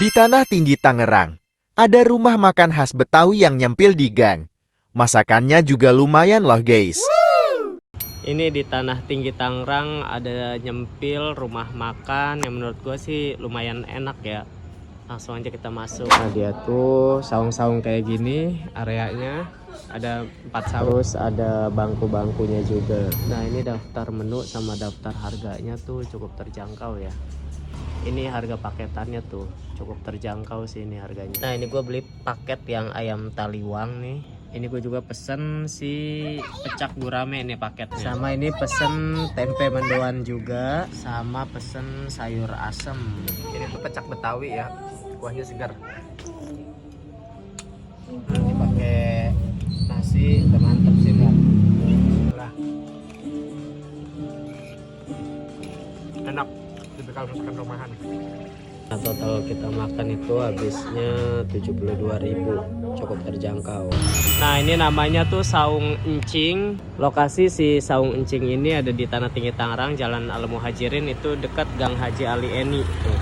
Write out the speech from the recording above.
Di Tanah Tinggi Tangerang, ada rumah makan khas Betawi yang nyempil di gang. Masakannya juga lumayan loh guys. Ini di Tanah Tinggi Tangerang ada nyempil rumah makan yang menurut gue sih lumayan enak ya. Langsung aja kita masuk. Nah dia tuh saung-saung kayak gini areanya. Ada 4 saung. Terus ada bangku-bangkunya juga. Nah ini daftar menu sama daftar harganya tuh cukup terjangkau ya. Ini harga paketannya tuh cukup terjangkau sih ini harganya. Nah ini gue beli paket yang ayam taliwang nih. Ini gue juga pesen si pecak gurame nih paketnya. Sama ini pesen tempe mendoan juga. Sama pesen sayur asem. Ini tuh pecak Betawi ya. Kuahnya segar. Ini pakai nasi udah mantep sih lihat. Enak. Tipikal masakan rumahan. Nah, total kita makan itu habisnya 72.000, cukup terjangkau. Nah ini namanya tuh Saung Encing. Lokasi si Saung Encing ini ada di Tanah Tinggi Tangerang, Jalan Al Muhajirin, itu dekat Gang Haji Ali Eni tuh.